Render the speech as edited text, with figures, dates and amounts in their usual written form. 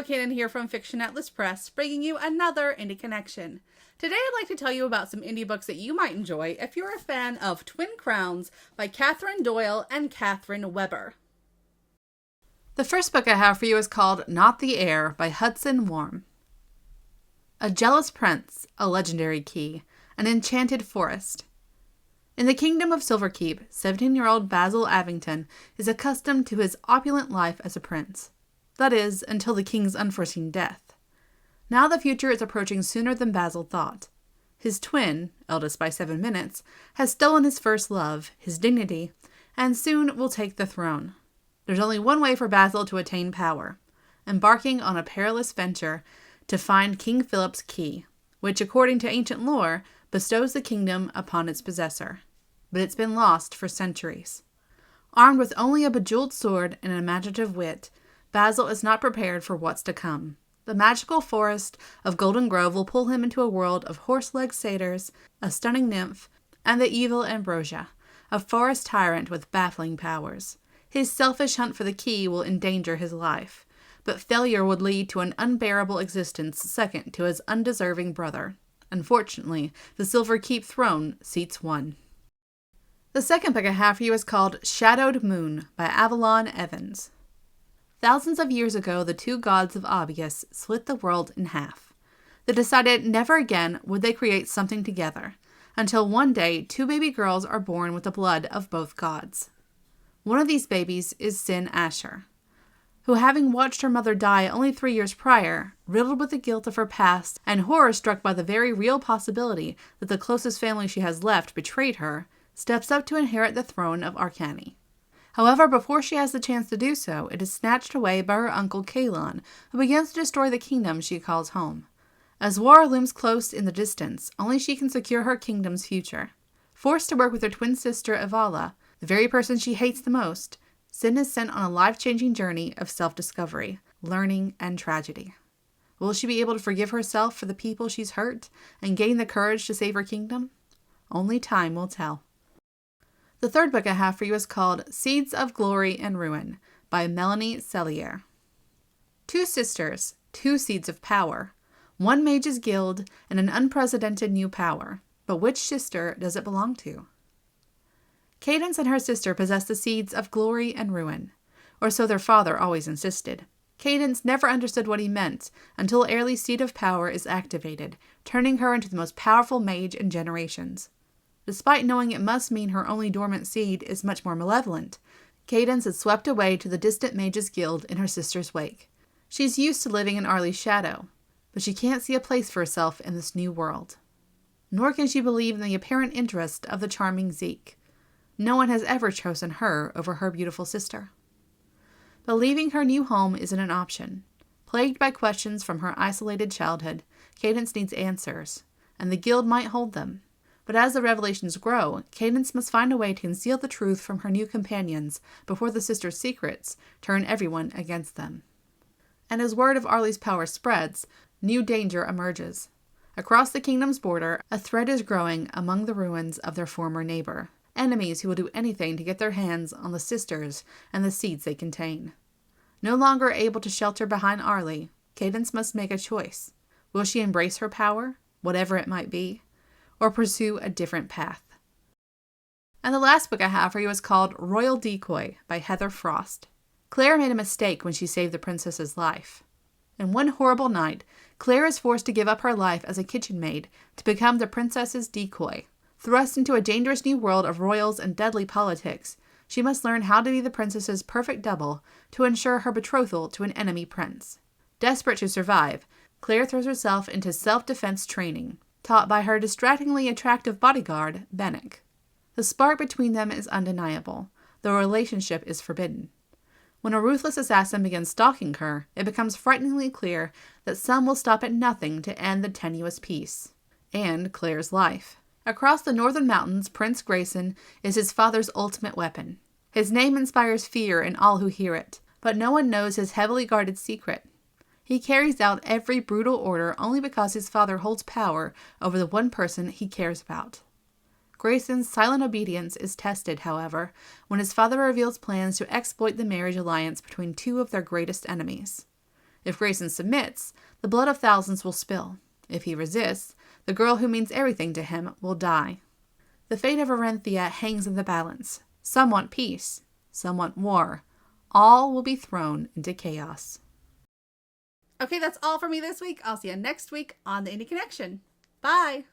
Kanan here from Fiction Atlas Press, bringing you another Indie Connection. Today I'd like to tell you about some indie books that you might enjoy if you're a fan of Twin Crowns by Catherine Doyle and Catherine Weber. The first book I have for you is called Not the Heir by Hudson Warm. A jealous prince, a legendary key, an enchanted forest. In the kingdom of Silverkeep, 17-year-old Basil Avington is accustomed to his opulent life as a prince. That is, until the king's unforeseen death. Now the future is approaching sooner than Basil thought. His twin, eldest by 7 minutes, has stolen his first love, his dignity, and soon will take the throne. There's only one way for Basil to attain power, embarking on a perilous venture to find King Philip's key, which, according to ancient lore, bestows the kingdom upon its possessor. But it's been lost for centuries. Armed with only a bejeweled sword and an imaginative wit, Basil is not prepared for what's to come. The magical forest of Golden Grove will pull him into a world of horse-legged satyrs, a stunning nymph, and the evil Ambrosia, a forest tyrant with baffling powers. His selfish hunt for the key will endanger his life, but failure would lead to an unbearable existence second to his undeserving brother. Unfortunately, the Silverkeep throne seats one. The second book I have for you is called Shadowed Moon by Avalon Evans. Thousands of years ago, the two gods of Obvious split the world in half. They decided never again would they create something together, until one day 2 baby girls are born with the blood of both gods. One of these babies is Sin Asher, who, having watched her mother die only 3 years prior, riddled with the guilt of her past and horror-struck by the very real possibility that the closest family she has left betrayed her, steps up to inherit the throne of Arcany. However, before she has the chance to do so, it is snatched away by her uncle Kalon, who begins to destroy the kingdom she calls home. As war looms close in the distance, only she can secure her kingdom's future. Forced to work with her twin sister Evala, the very person she hates the most, Sin is sent on a life-changing journey of self-discovery, learning, and tragedy. Will she be able to forgive herself for the people she's hurt and gain the courage to save her kingdom? Only time will tell. The third book I have for you is called Seeds of Glory and Ruin by Melanie Sellier. 2 sisters, 2 seeds of power, 1 mage's guild, and an unprecedented new power. But which sister does it belong to? Cadence and her sister possess the seeds of glory and ruin, or so their father always insisted. Cadence never understood what he meant until Airly's seed of power is activated, turning her into the most powerful mage in generations. Despite knowing it must mean her only dormant seed is much more malevolent, Cadence is swept away to the distant Mages Guild in her sister's wake. She's used to living in Arly's shadow, but she can't see a place for herself in this new world. Nor can she believe in the apparent interest of the charming Zeke. No one has ever chosen her over her beautiful sister. But leaving her new home isn't an option. Plagued by questions from her isolated childhood, Cadence needs answers, and the Guild might hold them. But as the revelations grow, Cadence must find a way to conceal the truth from her new companions before the sisters' secrets turn everyone against them. And as word of Arly's power spreads, new danger emerges. Across the kingdom's border, a threat is growing among the ruins of their former neighbor, enemies who will do anything to get their hands on the sisters and the seeds they contain. No longer able to shelter behind Arly, Cadence must make a choice. Will she embrace her power, whatever it might be, or pursue a different path? And the last book I have for you is called Royal Decoy by Heather Frost. Claire made a mistake when she saved the princess's life. In one horrible night, Claire is forced to give up her life as a kitchen maid to become the princess's decoy. Thrust into a dangerous new world of royals and deadly politics, she must learn how to be the princess's perfect double to ensure her betrothal to an enemy prince. Desperate to survive, Claire throws herself into self-defense training, taught by her distractingly attractive bodyguard, Bennick. The spark between them is undeniable, though a relationship is forbidden. When a ruthless assassin begins stalking her, it becomes frighteningly clear that some will stop at nothing to end the tenuous peace, and Claire's life. Across the northern mountains, Prince Grayson is his father's ultimate weapon. His name inspires fear in all who hear it, but no one knows his heavily guarded secret. He carries out every brutal order only because his father holds power over the one person he cares about. Grayson's silent obedience is tested, however, when his father reveals plans to exploit the marriage alliance between 2 of their greatest enemies. If Grayson submits, the blood of thousands will spill. If he resists, the girl who means everything to him will die. The fate of Arenthia hangs in the balance. Some want peace, some want war. All will be thrown into chaos. Okay, that's all for me this week. I'll see you next week on the Indie Connection. Bye!